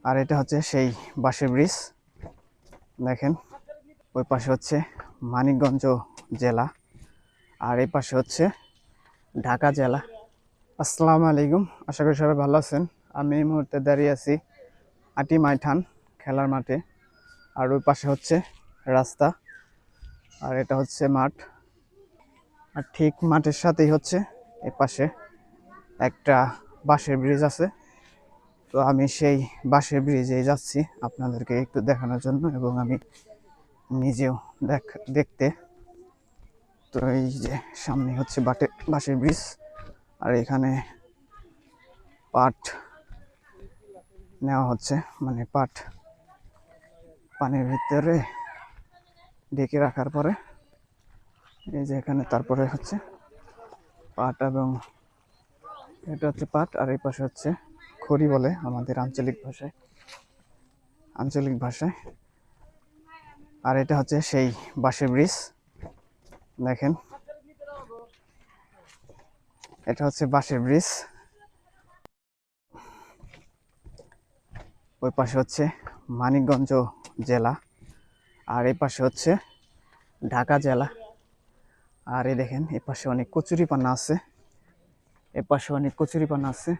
আর এটা হচ্ছে সেই বাঁশের ব্রিজ। দেখেন ওই পাশে হচ্ছে মানিকগঞ্জ জেলা, আর এই পাশে হচ্ছে ঢাকা জেলা। আসসালামু আলাইকুম, আশা করি সবাই ভালো আছেন। আমি এই মুহূর্তে দাঁড়িয়ে আছি আটি মাইঠান খেলার মাঠে, আর ওই পাশে হচ্ছে রাস্তা, আর এটা হচ্ছে মাঠ। আর ঠিক মাঠের সাথেই হচ্ছে এই পাশে একটা বাঁশের ব্রিজ আছে। তো আমি সেই বাঁশের ব্রিজেই যাচ্ছি আপনাদেরকে একটু দেখানোর জন্য, এবং আমি নিজেও দেখতে। তো এই যে সামনে হচ্ছে বাঁশের ব্রিজ, আর এখানে পাট নেওয়া হচ্ছে, মানে পাট পানির ভিতরে ঢেকে রাখার পরে এই যে এখানে তারপরে হচ্ছে পাট, এবং এটা হচ্ছে পাট, আর এই পাশে হচ্ছে খড়ি বলে আমাদের আঞ্চলিক ভাষায়। আর এটা হচ্ছে সেই বাঁশের ব্রিজ। দেখেন এটা হচ্ছে বাঁশের ব্রিজ। ওই পাশে হচ্ছে মানিকগঞ্জ জেলা, আর এই পাশে হচ্ছে ঢাকা জেলা। আর এই দেখেন এ পাশে অনেক কচুরিপানা আছে,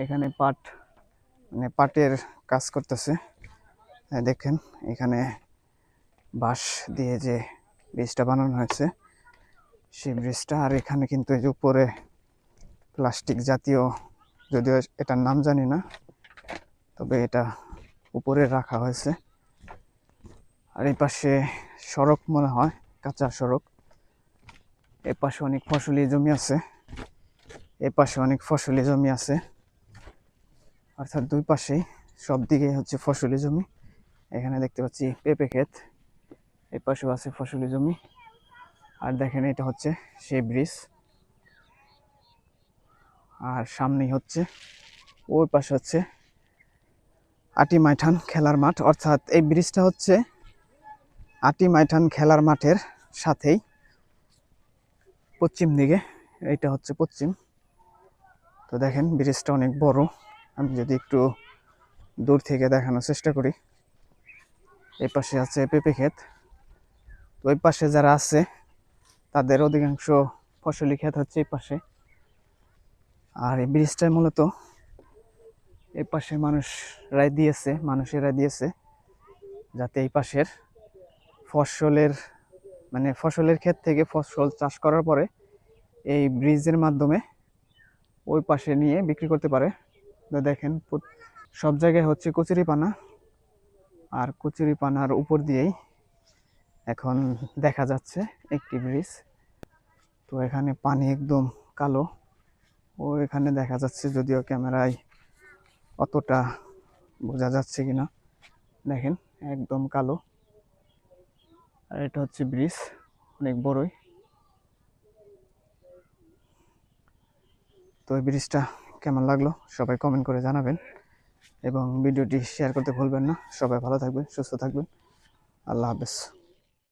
এখানে পাটের কাজ করতেছে। দেখেন এখানে বাঁশ দিয়ে যে ব্রিজটা বানানো হয়েছে, সেই ব্রিজটা। আর এখানে কিন্তু এই যে উপরে প্লাস্টিক জাতীয়, যদিও এটার নাম জানি না, তবে এটা উপরে রাখা হয়েছে। আর এই পাশে সড়ক মনে হয় কাঁচা সড়ক। এ পাশে অনেক ফসলি জমি আছে, অর্থাৎ দুই পাশেই সব দিকে হচ্ছে ফসলি জমি। এখানে দেখতে পাচ্ছি পেঁপে ক্ষেত, এই পাশেও আছে ফসলি জমি। আর দেখেন এটা হচ্ছে সেই ব্রিজ, আর সামনেই হচ্ছে ওই পাশে হচ্ছে আটি মাইঠান খেলার মাঠ। অর্থাৎ এই ব্রিজটা হচ্ছে আটি মাইঠান খেলার মাঠের সাথেই পশ্চিম দিকে, এইটা হচ্ছে পশ্চিম। তো দেখেন ব্রিজটা অনেক বড়। আমি যদি একটু দূর থেকে দেখানোর চেষ্টা করি, এই পাশে আছে পেঁপে ক্ষেত। তো ওই পাশে যারা আছে তাদের অধিকাংশ ফসলি ক্ষেত হচ্ছে এই পাশে। আর এই ব্রিজটা মূলত এই পাশে মানুষেরা দিয়েছে যাতে এই পাশের ফসলের ক্ষেত থেকে ফসল চাষ করার পরে এই ব্রিজের মাধ্যমে ওই পাশে নিয়ে বিক্রি করতে পারে। তো দেখেন সব জায়গায় হচ্ছে কচুরিপানা, আর কচুরিপানার উপর দিয়েই এখন দেখা যাচ্ছে একটি ব্রিজ। তো এখানে পানি একদম কালো, ও এখানে দেখা যাচ্ছে, যদিও ক্যামেরায় অতটা বোঝা যাচ্ছে কিনা, দেখেন একদম কালো। আর এটা হচ্ছে ব্রিজ, অনেক বড়ই। তো এই ব্রিজটা কেমন লাগলো সবাই কমেন্ট করে জানাবেন, এবং ভিডিওটি শেয়ার করতে ভুলবেন না। সবাই ভালো থাকবেন, সুস্থ থাকবেন। আল্লাহ হাফেজ।